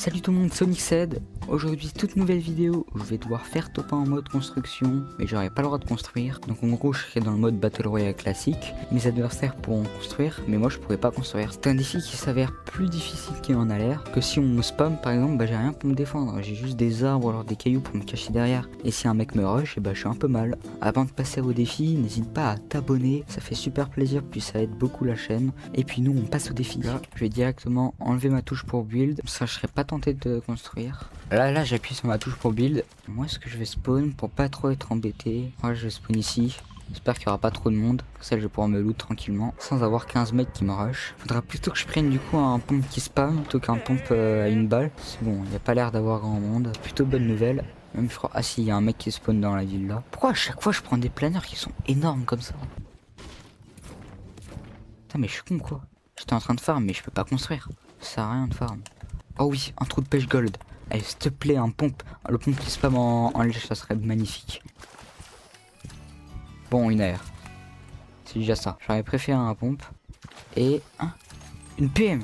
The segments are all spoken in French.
Salut tout le monde, Sonic Ced. Aujourd'hui, toute nouvelle vidéo où je vais devoir faire top 1 en mode construction, mais j'aurai pas le droit de construire. Donc en gros, je serai dans le mode Battle Royale classique. Mes adversaires pourront construire, mais moi je pourrai pas construire. C'est un défi qui s'avère plus difficile qu'il en a l'air. Que si on me spam par exemple, bah j'ai rien pour me défendre. J'ai juste des arbres ou alors des cailloux pour me cacher derrière. Et si un mec me rush, et bah je suis un peu mal. Avant de passer au défi, n'hésite pas à t'abonner, ça fait super plaisir, puis ça aide beaucoup la chaîne. Et puis nous on passe au défi. Là, je vais directement enlever ma touche pour build, ça je serais pas tenté de construire. Là j'appuie sur ma touche pour build. Moi est-ce que je vais spawn pour pas trop être embêté? Moi je vais spawn ici. J'espère qu'il y aura pas trop de monde. Pour ça je vais pouvoir me loot tranquillement sans avoir 15 mecs qui me rush. Faudra plutôt que je prenne du coup un pompe qui spam plutôt qu'un pompe à une balle. C'est bon, il n'y a pas l'air d'avoir grand monde. Plutôt bonne nouvelle. Même je crois. Ah si, il y a un mec qui spawn dans la ville là. Pourquoi à chaque fois je prends des planeurs qui sont énormes comme ça? Putain mais je suis con quoi. J'étais en train de farm mais je peux pas construire. Ça sert à rien de farm. Oh oui, un trou de pêche gold. Allez, s'il te plaît, un pompe. Le pompe qui spam en lèche, ça serait magnifique. Bon, une AR. C'est déjà ça. J'aurais préféré un pompe. Et une PM.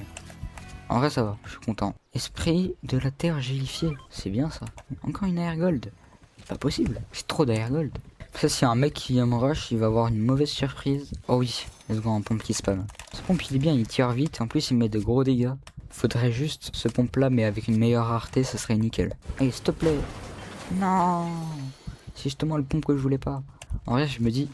En vrai, ça va. Je suis content. Esprit de la terre gélifiée. C'est bien ça. Encore une AR gold. C'est pas possible. C'est trop d'AR gold. Ça, si y a un mec qui me rush, il va avoir une mauvaise surprise. Oh oui, let's go, un pompe qui spam. Ce pompe, il est bien, il tire vite. En plus, il met de gros dégâts. Faudrait juste ce pompe là mais avec une meilleure rareté, ça serait nickel. Allez s'il te plaît. Non. C'est justement le pompe que je voulais pas. En vrai je me dis,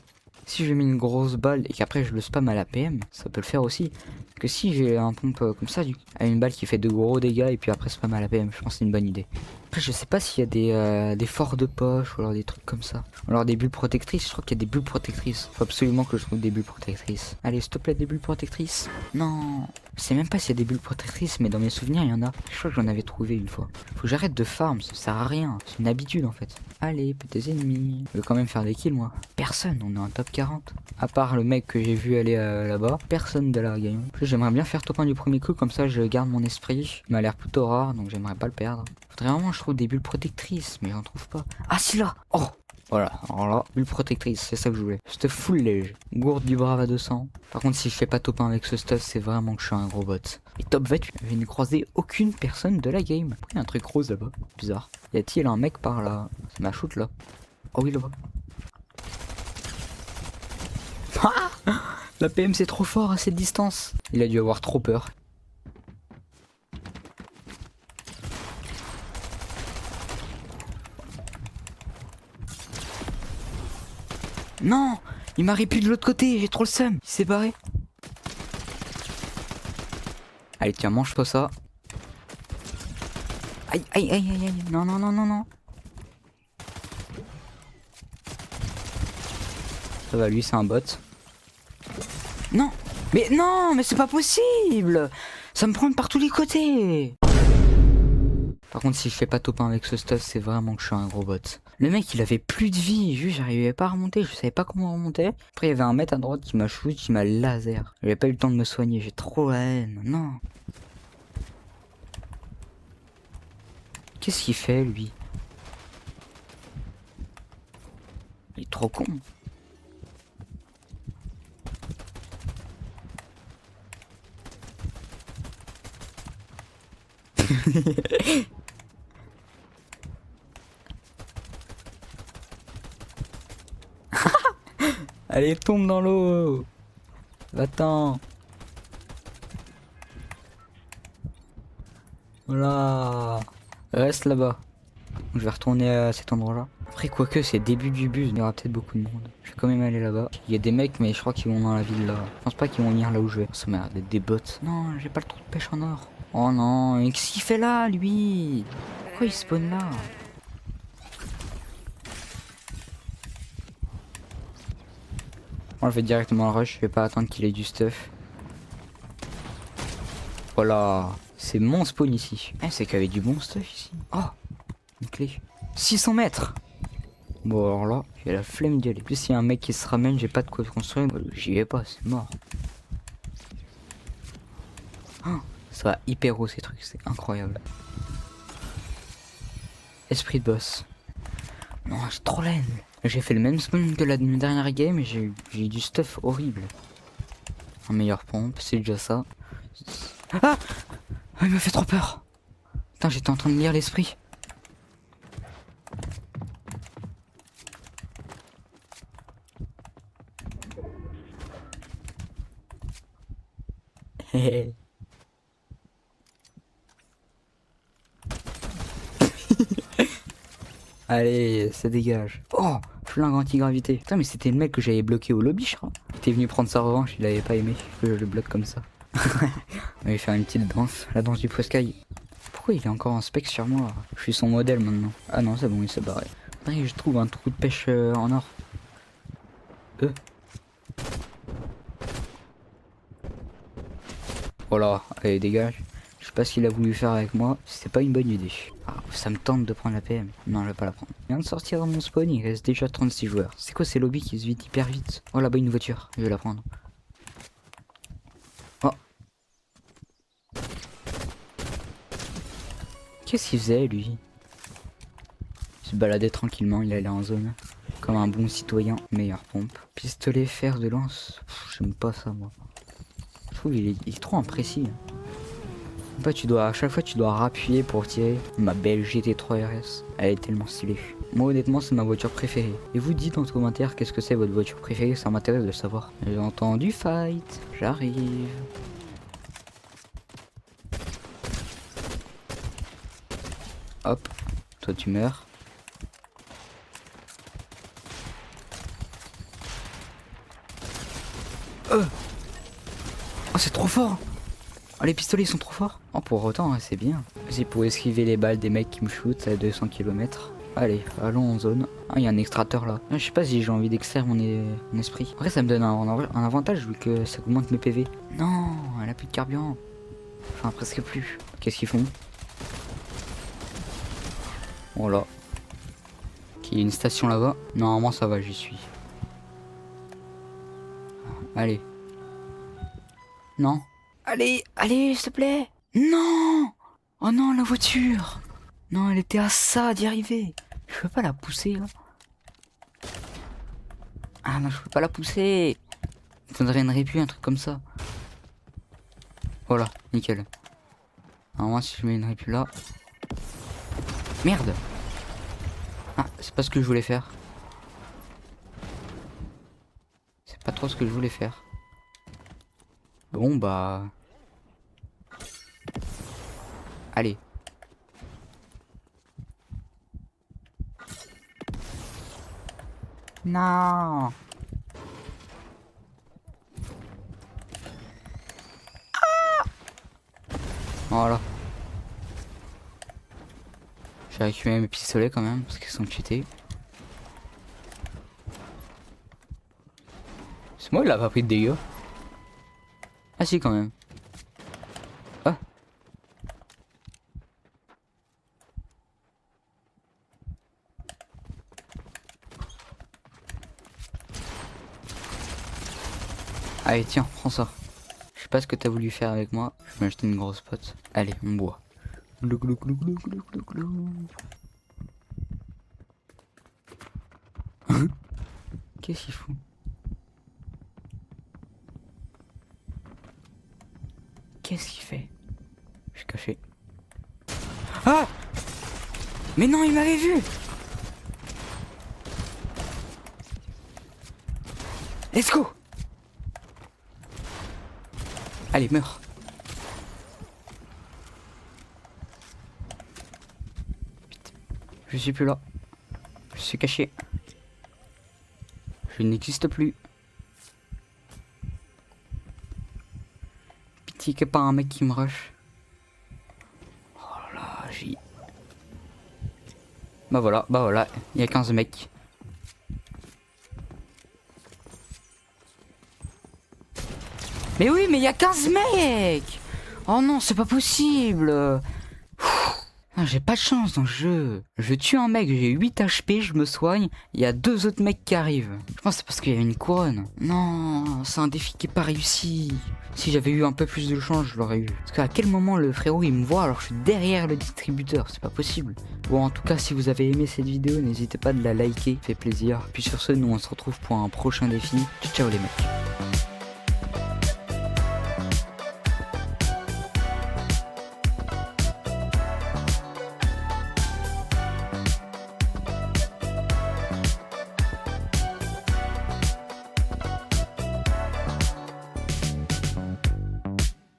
si je mets une grosse balle et qu'après je le spam à la PM, ça peut le faire aussi. Que si j'ai un pompe comme ça, à une balle qui fait de gros dégâts et puis après spam à la PM, je pense que c'est une bonne idée. Après je sais pas s'il y a des forts de poche ou alors des trucs comme ça. Ou alors des bulles protectrices, je crois qu'il y a des bulles protectrices. Faut absolument que je trouve des bulles protectrices. Allez s'il te plaît des bulles protectrices. Non. Je sais même pas s'il y a des bulles protectrices mais dans mes souvenirs il y en a. Je crois que j'en avais trouvé une fois. Faut que j'arrête de farm, ça sert à rien. C'est une habitude en fait. Allez, petits ennemis. Je veux quand même faire des kills moi. Personne, on est en top 40. À part le mec que j'ai vu aller là-bas, personne de la game. J'aimerais bien faire top 1 du premier coup, comme ça je garde mon esprit. Il m'a l'air plutôt rare, donc j'aimerais pas le perdre. Faudrait vraiment que je trouve des bulles protectrices, mais j'en trouve pas. Ah si là. Oh voilà, alors là, bulle protectrice, c'est ça que je voulais. C'était full léger. Gourde du brave à 200. Par contre, si je fais pas top 1 avec ce stuff, c'est vraiment que je suis un gros bot. Et top 28, je n'ai croisé aucune personne de la game. Pourquoi il y a un truc rose là-bas? Bizarre. Y a-t-il un mec par là? C'est ma shoot là. Oh oui là-bas. La PM c'est trop fort à cette distance. Il a dû avoir trop peur. Non, il m'a répu de l'autre côté, j'ai trop le seum. Il s'est barré. Allez tiens, mange-toi ça. Aïe aïe aïe aïe aïe. Non non non non non. Ça va, lui c'est un bot. Non, mais c'est pas possible. Ça me prend par tous les côtés. Par contre, si je fais pas top 1 avec ce stuff, c'est vraiment que je suis un gros bot. Le mec, il avait plus de vie, juste j'arrivais pas à remonter, je savais pas comment remonter. Après, il y avait un mec à droite qui m'a shoot, qui m'a laser. J'avais pas eu le temps de me soigner, j'ai trop la haine, non. Qu'est-ce qu'il fait, lui? Il est trop con. Allez, tombe dans l'eau. Va-t'en. Voilà. Reste là-bas. Je vais retourner à cet endroit-là. Après, quoique c'est début du bus, il y aura peut-être beaucoup de monde. Je vais quand même aller là-bas. Il y a des mecs, mais je crois qu'ils vont dans la ville là. Je pense pas qu'ils vont venir là où je vais. Ça m'a l'air d'être des bots. Non, j'ai pas le trou de pêche en or. Oh non, et qu'est-ce qu'il fait là, lui? Pourquoi il spawn là? Moi, je vais directement le rush. Je vais pas attendre qu'il ait du stuff. Voilà. C'est mon spawn ici. Eh, c'est qu'il y avait du bon stuff ici. Oh, une clé. 600 mètres. Bon alors là, j'ai la flemme d'y aller. En plus s'il y a un mec qui se ramène, j'ai pas de quoi construire, j'y vais pas, c'est mort. Oh, ça va hyper haut ces trucs, c'est incroyable. Esprit de boss. Non, j'ai trop la haine. J'ai fait le même spawn que la dernière game et j'ai eu du stuff horrible. Un meilleur pompe, c'est déjà ça. Ah, il m'a fait trop peur. Putain, j'étais en train de lire l'esprit. Allez, ça dégage. Oh, flingue anti-gravité. Putain, mais c'était le mec que j'avais bloqué au lobby, je crois. Il était venu prendre sa revanche, il avait pas aimé que je le bloque comme ça. On va faire une petite danse, la danse du Presky. Pourquoi il est encore en spec sur moi? Je suis son modèle maintenant. Ah non, c'est bon, il s'est barré. Allez, je trouve un trou de pêche en or. Voilà, allez, dégage. Je sais pas ce qu'il a voulu faire avec moi, c'était pas une bonne idée. Ah, ça me tente de prendre la PM. Non, je vais pas la prendre. Je viens de sortir dans mon spawn, il reste déjà 36 joueurs. C'est quoi ces lobbies qui se vident hyper vite? Oh là-bas une voiture, je vais la prendre. Oh. Qu'est-ce qu'il faisait lui? Il se baladait tranquillement, il allait en zone. Comme un bon citoyen, meilleure pompe. Pistolet, fer de lance. J'aime pas ça moi. Je trouve il est trop imprécis. Bah, à chaque fois tu dois rappuyer pour tirer. Ma belle GT3 RS, elle est tellement stylée. Moi honnêtement c'est ma voiture préférée. Et vous dites dans les commentaires qu'est-ce que c'est votre voiture préférée, ça m'intéresse de le savoir. J'ai entendu fight, j'arrive. Hop, toi tu meurs. Oh c'est trop fort. Oh, les pistolets ils sont trop forts. Oh pour autant hein, c'est bien. C'est pour esquiver les balles des mecs qui me shootent à 200 km. Allez, allons en zone. Ah il y a un extracteur là. Je sais pas si j'ai envie d'extraire mon esprit. Après ça me donne un avantage vu que ça augmente mes PV. Non, elle a plus de carburant. Enfin presque plus. Qu'est-ce qu'ils font? Oh là. Il y a une station là-bas. Normalement ça va, j'y suis. Allez. Non. Allez, allez, s'il te plaît. Non. Oh non, la voiture. Non, elle était à ça d'y arriver. Je peux pas la pousser là. Ah non, je peux pas la pousser. Il faudrait une répu, un truc comme ça. Voilà, nickel. Alors moi si je mets une répu là. Merde. Ah, c'est pas ce que je voulais faire. C'est pas trop ce que je voulais faire. Bon bah... Allez. Non. Voilà. J'ai récupéré mes pistolets quand même parce qu'ils sont cheatés. C'est moi il a pas pris de dégâts. Ah si quand même. Ah. Allez tiens, prends ça. Je sais pas ce que t'as voulu faire avec moi. Je vais acheter une grosse pote. Allez, on boit. Glou, glou, glou, glou, glou, glou, glou. Hein? Qu'est-ce qu'il fout? Qu'est-ce qu'il fait? Je suis caché. Ah! Mais non, il m'avait vu! Let's go! Allez, meurs! Je suis plus là. Je suis caché. Je n'existe plus. Pitié qu'il n'y ait pas un mec qui me rush. Oh là, j'ai... Bah voilà, il y a 15 mecs. Mais oui, mais il y a 15 mecs! Oh non, c'est pas possible! J'ai pas de chance dans le jeu. Je tue un mec, j'ai 8 HP, je me soigne, il y a 2 autres mecs qui arrivent. Je pense que c'est parce qu'il y a une couronne. Non, c'est un défi qui est pas réussi. Si j'avais eu un peu plus de chance, je l'aurais eu. Parce qu'à quel moment le frérot il me voit alors que je suis derrière le distributeur, c'est pas possible. Bon, en tout cas, si vous avez aimé cette vidéo, n'hésitez pas de la liker, ça fait plaisir. Puis sur ce, nous on se retrouve pour un prochain défi. Ciao les mecs.